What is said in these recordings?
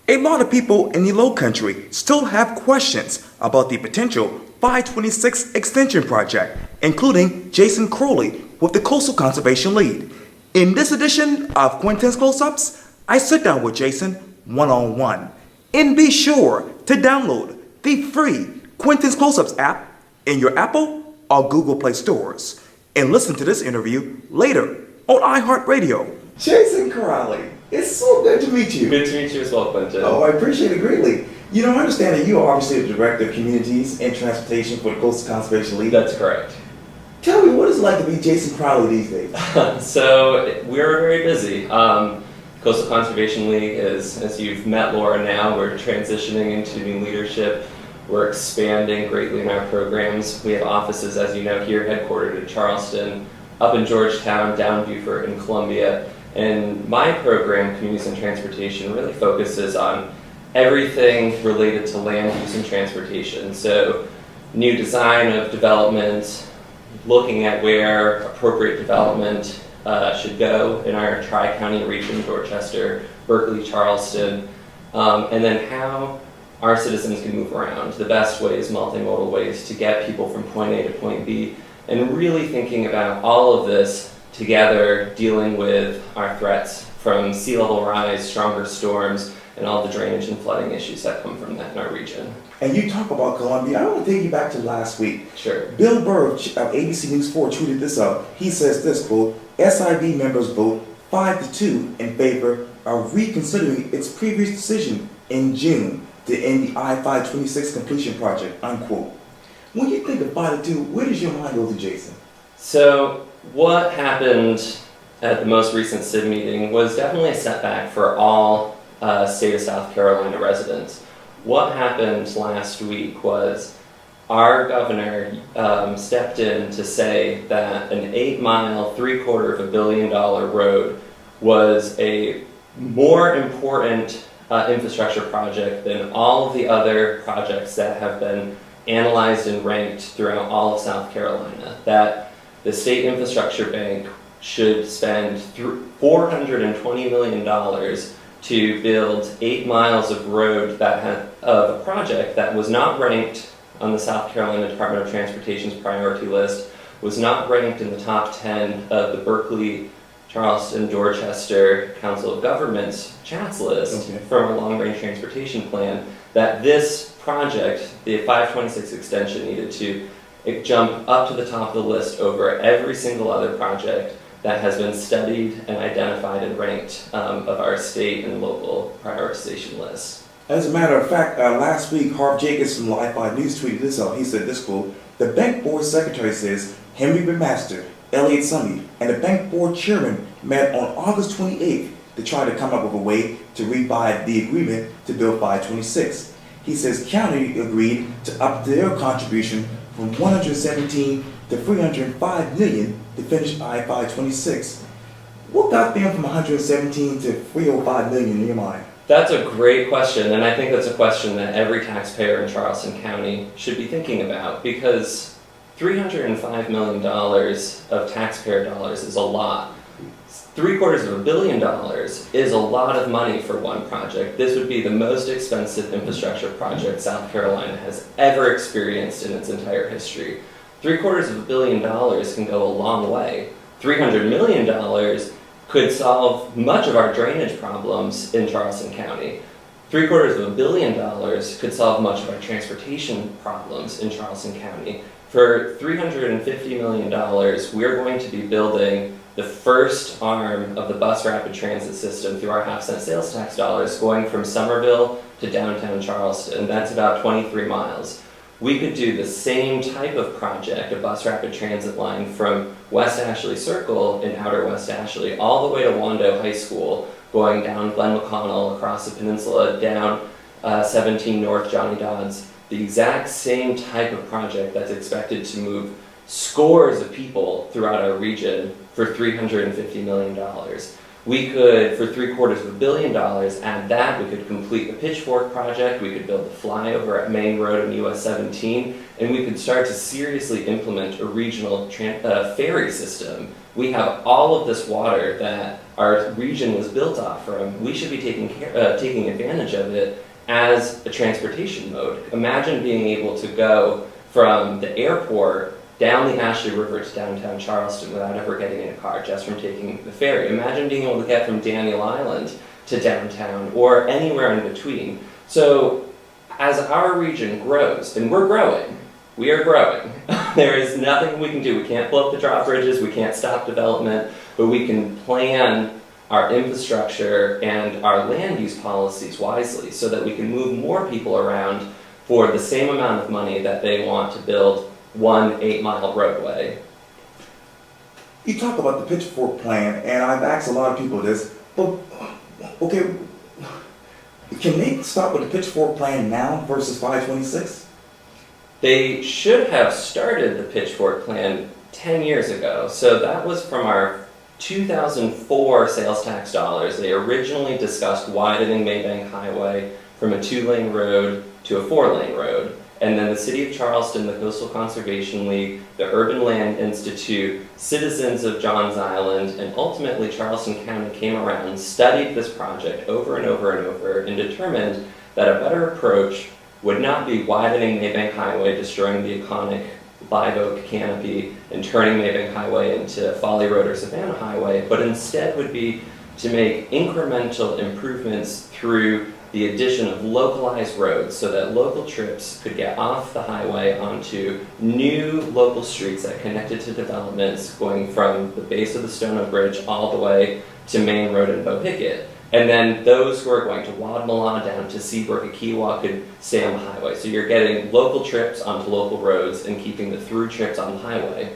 A lot of people in the Lowcountry still have questions about the potential 526 extension project, including Jason Crowley with the Coastal Conservation Lead. In this edition of Quintin's Close-Ups, I sit down with Jason one-on-one. And be sure to download the free Quintin's Close-Ups app in your Apple or Google Play stores. And listen to this interview later on iHeartRadio. Jason Crowley, it's so good to meet you. Good to meet you as well, Quintin. Oh, I appreciate it greatly. You know, I understand that you are obviously the Director of Communities and Transportation for the Coastal Conservation League. That's correct. Tell me, what is it like to be Jason Crowley these days? So, we're very busy. Coastal Conservation League is, as you've met Laura now, we're transitioning into new leadership. We're expanding greatly in our programs. We have offices, as you know, here headquartered in Charleston, up in Georgetown, down Beaufort, and Columbia. And my program, Communities and Transportation, really focuses on everything related to land use and transportation. So, new design of development, looking at where appropriate development should go in our Tri-County region, Dorchester, Berkeley, Charleston, and then how our citizens can move around. The best ways, multimodal ways to get people from point A to point B, and really thinking about all of this together, dealing with our threats from sea level rise, stronger storms, and all the drainage and flooding issues that come from that in our region. And you talk about Columbia. I want to take you back to last week. Sure. Bill Burr of ABC News 4 tweeted this out. He says this, quote, SID members vote 5-2 in favor of reconsidering its previous decision in June to end the I-526 completion project, unquote. When you think of 5-2, where does your mind go to, Jason? So what happened at the most recent SID meeting was definitely a setback for all state of South Carolina residents. What happened last week was our governor stepped in to say that an 8-mile, $750 million road was a more important infrastructure project than all of the other projects that have been analyzed and ranked throughout all of South Carolina. That the State Infrastructure Bank should spend $420 million to build 8 miles of road that had of a project that was not ranked on the South Carolina Department of Transportation's priority list, was not ranked in the top 10 of the Berkeley, Charleston, Dorchester Council of Governments chats list from our long-range transportation plan, that this project, the 526 extension, needed to jump up to the top of the list over every single other project that has been studied and identified and ranked of our state and local prioritization lists. As a matter of fact, last week, Harv Jacobs from Live 5 News tweeted this out. He said this, quote, the bank board secretary says Henry McMaster, Elliott Summey, and the bank board chairman met on August 28th to try to come up with a way to rebuy the agreement to build 526. He says county agreed to up their contribution from $117 to $305 million to finish I-526. What got them from $117 to $305 million in your mind? That's a great question, and I think that's a question that every taxpayer in Charleston County should be thinking about, because $305 million of taxpayer dollars is a lot. $750 million is a lot of money for one project. This would be the most expensive infrastructure project South Carolina has ever experienced in its entire history. $750 million can go a long way. $300 million could solve much of our drainage problems in Charleston County. $750 million could solve much of our transportation problems in Charleston County. For $350 million, we're going to be building the first arm of the bus rapid transit system through our half-cent sales tax dollars, going from Summerville to downtown Charleston. That's about 23 miles. We could do the same type of project, a bus rapid transit line from West Ashley Circle in outer West Ashley all the way to Wando High School, going down Glen McConnell, across the peninsula, down 17 North Johnny Dodds. The exact same type of project that's expected to move scores of people throughout our region for $350 million. We could, for $750 million, add that. We could complete the Pitchfork project. We could build the flyover at Main Road and US 17, and we could start to seriously implement a regional ferry system. We have all of this water that our region was built off from. We should be taking advantage of it as a transportation mode. Imagine being able to go from the airport down the Ashley River to downtown Charleston without ever getting in a car, just from taking the ferry. Imagine being able to get from Daniel Island to downtown or anywhere in between. So as our region grows, and we're growing, we are growing. There is nothing we can do. We can't blow up the drawbridges, we can't stop development, but we can plan our infrastructure and our land use policies wisely so that we can move more people around for the same amount of money that they want to build one 8-mile roadway. You talk about the Pitchfork plan, and I've asked a lot of people this, but okay, can they start with the Pitchfork plan now versus 526? They should have started the Pitchfork plan 10 years ago. So that was from our 2004 sales tax dollars. They originally discussed widening Maybank Highway from a 2-lane road to a 4-lane road. And then the City of Charleston, the Coastal Conservation League, the Urban Land Institute, citizens of Johns Island, and ultimately Charleston County came around, studied this project over and over and over, and determined that a better approach would not be widening Maybank Highway, destroying the iconic live oak canopy, and turning Maybank Highway into Folly Road or Savannah Highway, but instead would be to make incremental improvements through the addition of localized roads so that local trips could get off the highway onto new local streets that connected to developments going from the base of the Stone Oak Bridge all the way to Main Road and Bohicket. And then those who are going to Wadmalaw down to Seabrook and Kewah could stay on the highway. So you're getting local trips onto local roads and keeping the through trips on the highway.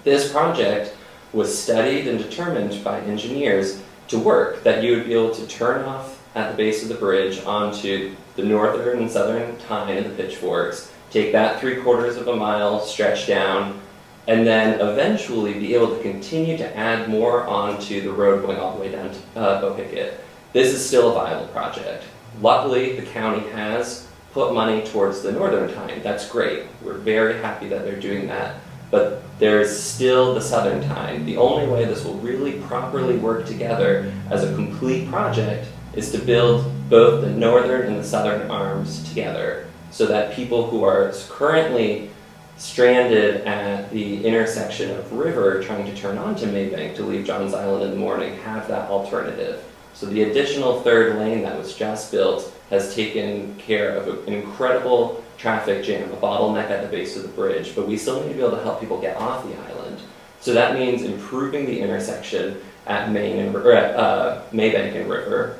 This project was studied and determined by engineers to work, that you would be able to turn off at the base of the bridge onto the northern and southern tine of the Pitchforks, take that 3/4 mile stretch down, and then eventually be able to continue to add more onto the road going all the way down to Bohicket. This is still a viable project. Luckily, the county has put money towards the northern tine. That's great. We're very happy that they're doing that. But there's still the southern tine. The only way this will really properly work together as a complete project is to build both the northern and the southern arms together so that people who are currently stranded at the intersection of River trying to turn onto Maybank to leave Johns Island in the morning have that alternative. So the additional 3rd lane that was just built has taken care of an incredible traffic jam, a bottleneck at the base of the bridge, but we still need to be able to help people get off the island. So that means improving the intersection at Maybank and River.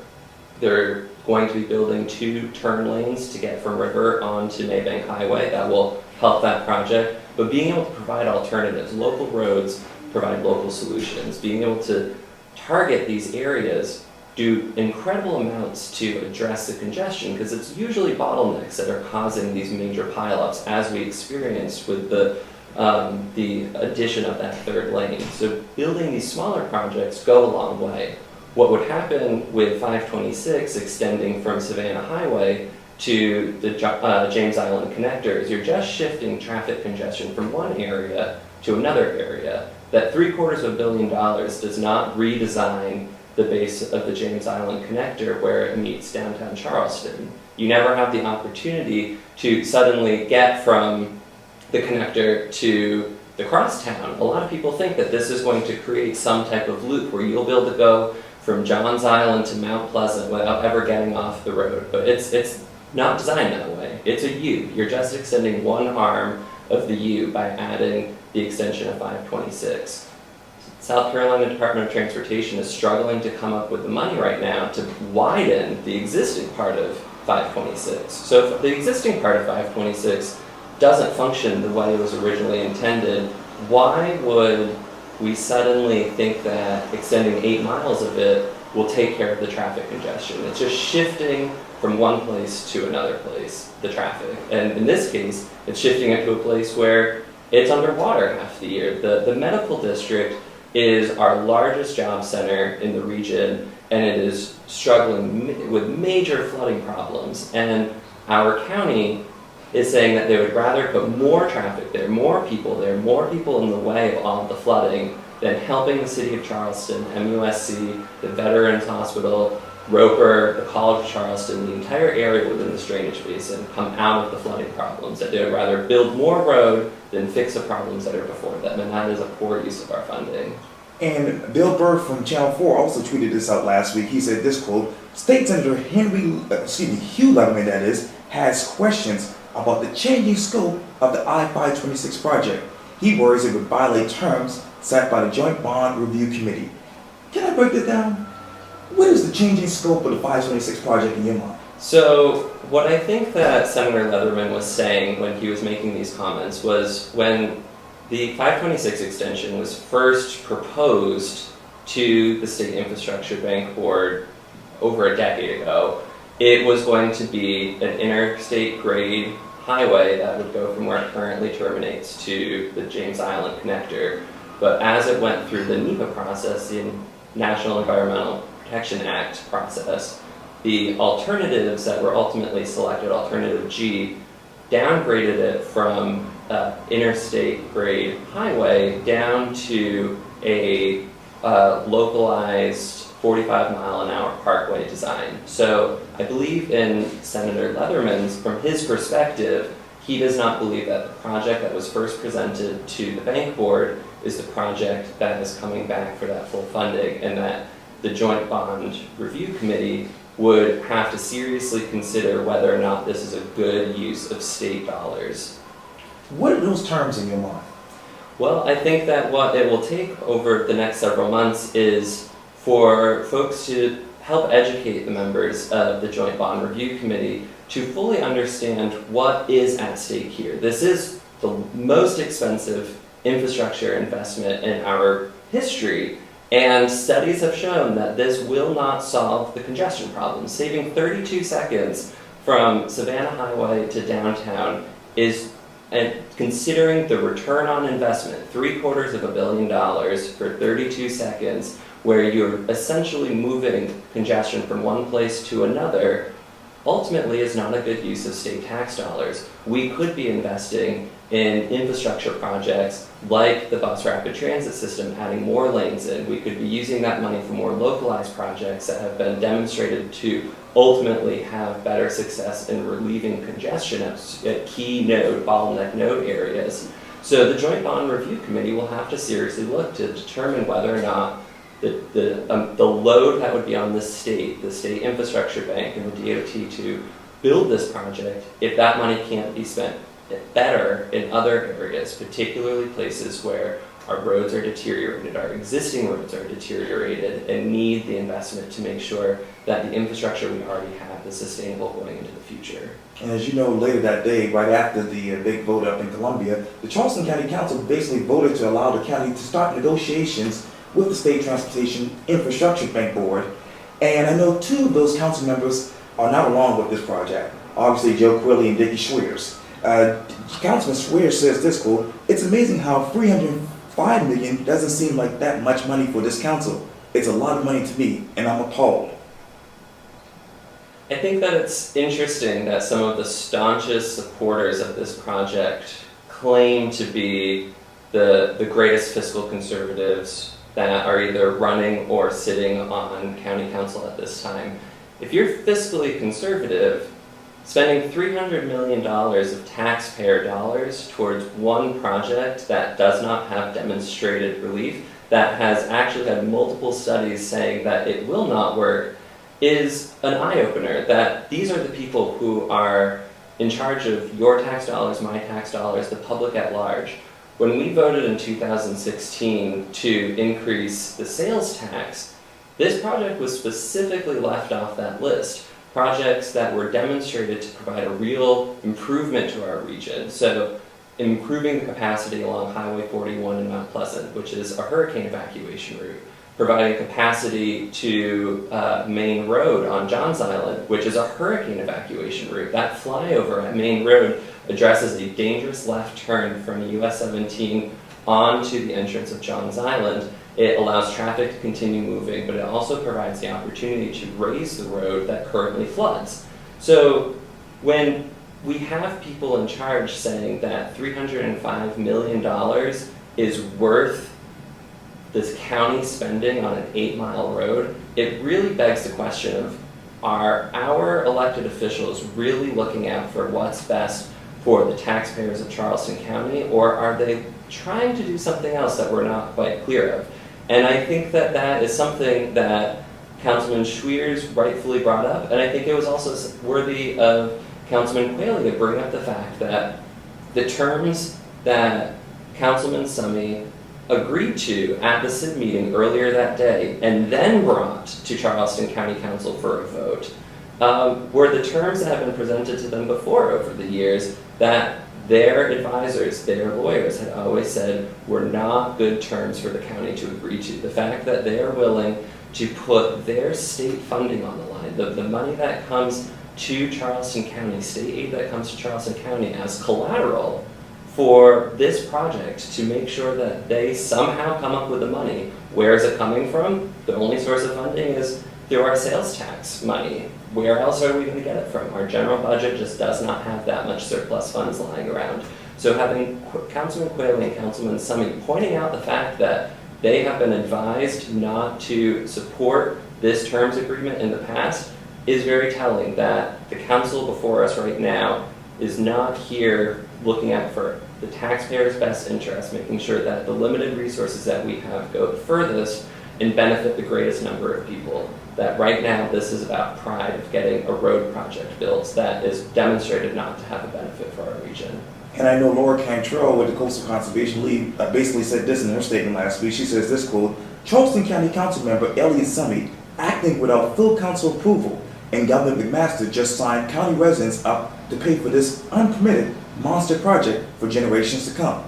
They're going to be building 2 turn lanes to get from River onto Maybank Highway. That will help that project. But being able to provide alternatives, local roads provide local solutions. Being able to target these areas do incredible amounts to address the congestion, because it's usually bottlenecks that are causing these major pileups, as we experienced with the addition of that 3rd lane. So building these smaller projects go a long way. What would happen with 526 extending from Savannah Highway to the James Island connector is you're just shifting traffic congestion from one area to another area. That $750 million does not redesign the base of the James Island connector where it meets downtown Charleston. You never have the opportunity to suddenly get from the connector to the crosstown. A lot of people think that this is going to create some type of loop where you'll be able to go from Johns Island to Mount Pleasant without ever getting off the road. But it's not designed that way. It's a U. You're just extending one arm of the U by adding the extension of 526. South Carolina Department of Transportation is struggling to come up with the money right now to widen the existing part of 526. So if the existing part of 526 doesn't function the way it was originally intended, why would we suddenly think that extending 8 miles of it will take care of the traffic congestion? It's just shifting from one place to another place, the traffic. And in this case, it's shifting it to a place where it's underwater half the year. The medical district is our largest job center in the region, and it is struggling with major flooding problems. And our county is saying that they would rather put more traffic there, more people in the way of all the flooding, than helping the city of Charleston, MUSC, the Veterans Hospital, Roper, the College of Charleston, the entire area within this drainage basin come out of the flooding problems, that they would rather build more road than fix the problems that are before them, and that is a poor use of our funding. And Bill Burr from Channel 4 also tweeted this out last week. He said this quote, State Senator Hugh Levin, that is, has questions about the changing scope of the I-526 project. He worries it would violate terms set by the Joint Bond Review Committee. Can I break that down? What is the changing scope of the 526 project in your mind? So what I think that Senator Leatherman was saying when he was making these comments was when the 526 extension was first proposed to the State Infrastructure Bank Board over a decade ago, it was going to be an interstate grade highway that would go from where it currently terminates to the James Island connector. But as it went through the NEPA process, the National Environmental Protection Act process, the alternatives that were ultimately selected, Alternative G, downgraded it from interstate grade highway down to a localized 45-mile-an-hour parkway design. So I believe in Senator Leatherman's, from his perspective, he does not believe that the project that was first presented to the bank board is the project that is coming back for that full funding, and that the Joint Bond Review Committee would have to seriously consider whether or not this is a good use of state dollars. What are those terms in your mind? Well, I think that what it will take over the next several months is for folks to help educate the members of the Joint Bond Review Committee to fully understand what is at stake here. This is the most expensive infrastructure investment in our history, and studies have shown that this will not solve the congestion problem. Saving 32 seconds from Savannah Highway to downtown is, and considering the return on investment, $750 million for 32 seconds, where you're essentially moving congestion from one place to another, ultimately is not a good use of state tax dollars. We could be investing in infrastructure projects like the bus rapid transit system, adding more lanes in. We could be using that money for more localized projects that have been demonstrated to ultimately have better success in relieving congestion at key node, bottleneck node areas. So the Joint Bond Review Committee will have to seriously look to determine whether or not the load that would be on the state infrastructure bank and the DOT to build this project, if that money can't be spent better in other areas, particularly places where our roads are deteriorated, our existing roads are deteriorated, and need the investment to make sure that the infrastructure we already have is sustainable going into the future. And as you know, later that day, right after the big vote up in Columbia, the Charleston County Council basically voted to allow the county to start negotiations with the State Transportation Infrastructure Bank Board. And I know two of those council members are not along with this project. Obviously, Joe Quilly and Dickie Schweers. Councilman Schweers says this quote, "It's amazing how $305 million doesn't seem like that much money for this council. It's a lot of money to me, and I'm appalled." I think that it's interesting that some of the staunchest supporters of this project claim to be the greatest fiscal conservatives that are either running or sitting on county council at this time. If you're fiscally conservative, spending $300 million of taxpayer dollars towards one project that does not have demonstrated relief, that has actually had multiple studies saying that it will not work, is an eye-opener, that these are the people who are in charge of your tax dollars, my tax dollars, the public at large. When we voted in 2016 to increase the sales tax, this project was specifically left off that list. Projects that were demonstrated to provide a real improvement to our region. So improving the capacity along Highway 41 in Mount Pleasant, which is a hurricane evacuation route. Providing capacity to Main Road on Johns Island, which is a hurricane evacuation route. That flyover at Main Road addresses a dangerous left turn from US 17 onto the entrance of Johns Island, It allows traffic to continue moving, but it also provides the opportunity to raise the road that currently floods. So when we have people in charge saying that $305 million is worth this county spending on an 8-mile road, it really begs the question of, are our elected officials really looking out for what's best for the taxpayers of Charleston County, or are they trying to do something else that we're not quite clear of? And I think that that is something that Councilman Schwiers rightfully brought up, and I think it was also worthy of Councilman Quayle to bring up the fact that the terms that Councilman Summey agreed to at the SID meeting earlier that day and then brought to Charleston County Council for a vote were the terms that have been presented to them before over the years that their advisors, their lawyers, had always said were not good terms for the county to agree to. The fact that they are willing to put their state funding on the line, the money that comes to Charleston County, state aid that comes to Charleston County as collateral for this project, to make sure that they somehow come up with the money. Where is it coming from? The only source of funding is through our sales tax money. Where else are we going to get it from? Our general budget just does not have that much surplus funds lying around. So having Councilman Quayle and Councilman Summey pointing out the fact that they have been advised not to support this terms agreement in the past is very telling, that the council before us right now is not here looking out for the taxpayers' best interest, making sure that the limited resources that we have go the furthest and benefit the greatest number of people. That right now this is about pride of getting a road project built that is demonstrated not to have a benefit for our region. And I know Laura Cantrell with the Coastal Conservation League basically said this in her statement last week. She says this quote, "Charleston County Council member Elliott Summey, acting without full council approval, and Governor McMaster just signed county residents up to pay for this unpermitted monster project for generations to come."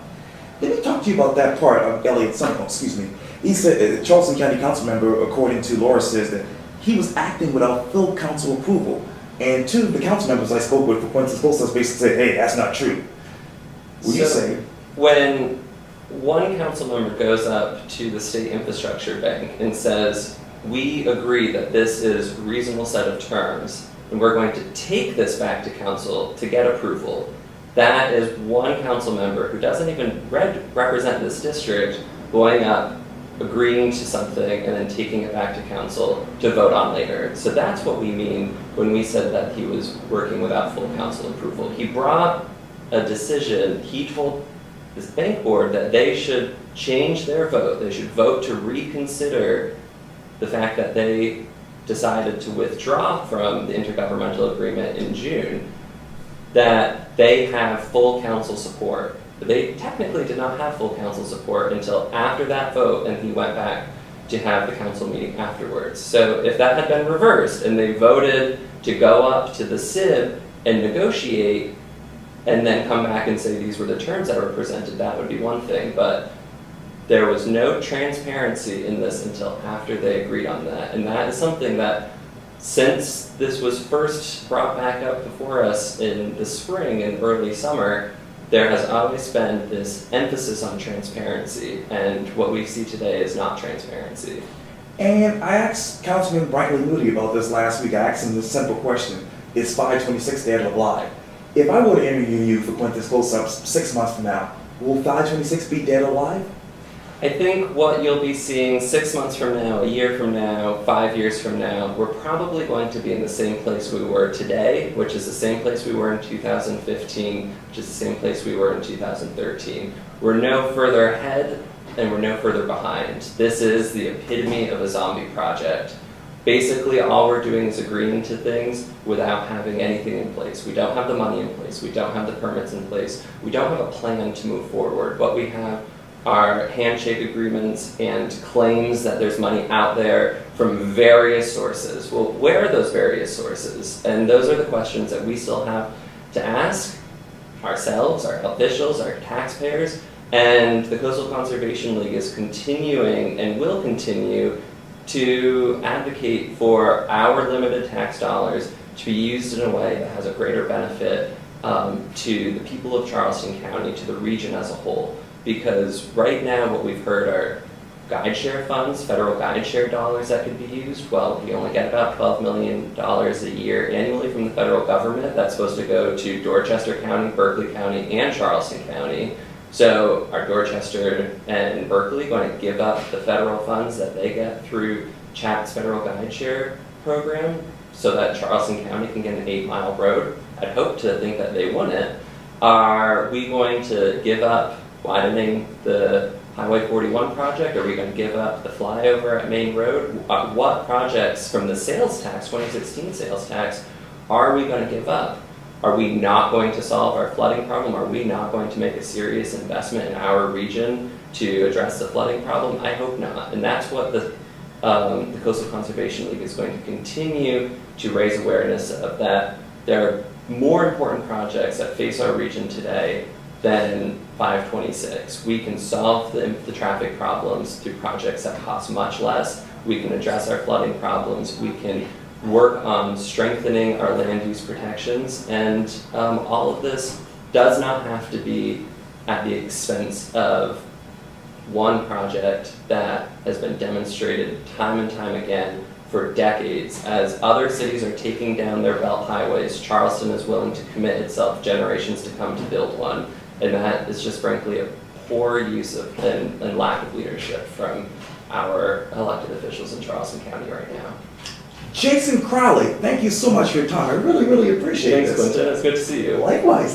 Let me talk to you about that part of Elliott Summey. Excuse me. He said, Charleston County Council member, according to Laura, says that he was acting without full council approval. And two of the council members I spoke with for Quintin basically said, hey, that's not true. What do you say? When one council member goes up to the State Infrastructure Bank and says, we agree that this is a reasonable set of terms, and we're going to take this back to council to get approval, that is one council member who doesn't even represent this district going up, agreeing to something, and then taking it back to council to vote on later. So that's what we mean when we said that he was working without full council approval. He brought a decision. He told this bank board that they should change their vote. They should vote to reconsider the fact that they decided to withdraw from the intergovernmental agreement in June, that they have full council support. But they technically did not have full council support until after that vote, and he went back to have the council meeting afterwards. So if that had been reversed and they voted to go up to the SIB and negotiate and then come back and say these were the terms that were presented, that would be one thing. But there was no transparency in this until after they agreed on that. And that is something that, since this was first brought back up before us in the spring and early summer, there has always been this emphasis on transparency, and what we see today is not transparency. And I asked Councilman Brightly Moody about this last week. I asked him this simple question: is 526 dead or alive? If I were to interview you for Quintin's Close-Ups 6 months from now, will 526 be dead or alive? I think what you'll be seeing 6 months from now, a year from now, 5 years from now, we're probably going to be in the same place we were today, which is the same place we were in 2015, which is the same place we were in 2013. We're no further ahead and we're no further behind. This is the epitome of a zombie project. Basically, all we're doing is agreeing to things without having anything in place. We don't have the money in place. We don't have the permits in place. We don't have a plan to move forward. What we have are handshake agreements and claims that there's money out there from various sources. Well, where are those various sources? And those are the questions that we still have to ask ourselves, our officials, our taxpayers, and the Coastal Conservation League is continuing and will continue to advocate for our limited tax dollars to be used in a way that has a greater benefit to the people of Charleston County, to the region as a whole. Because right now what we've heard are guide share funds, federal guide share dollars that could be used. Well, we only get about $12 million a year annually from the federal government. That's supposed to go to Dorchester County, Berkeley County, and Charleston County. So are Dorchester and Berkeley going to give up the federal funds that they get through CHAP's federal guide share program so that Charleston County can get an 8-mile road? I'd hope to think that they wouldn't. Are we going to give up widening the Highway 41 project? Are we going to give up the flyover at Main Road? What projects from the sales tax, 2016 sales tax, are we going to give up? Are we not going to solve our flooding problem? Are we not going to make a serious investment in our region to address the flooding problem? I hope not. And that's what the Coastal Conservation League is going to continue to raise awareness of, that there are more important projects that face our region today than 526. We can solve the traffic problems through projects that cost much less. We can address our flooding problems. We can work on strengthening our land use protections, and all of this does not have to be at the expense of one project that has been demonstrated time and time again for decades. As other cities are taking down their belt highways, Charleston is willing to commit itself generations to come to build one, and that is just frankly a poor use of and lack of leadership from our elected officials in Charleston County right now. Jason Crowley, thank you so much for your time. I really, really appreciate Thanks, this. Quintin. It's good to see you. Likewise.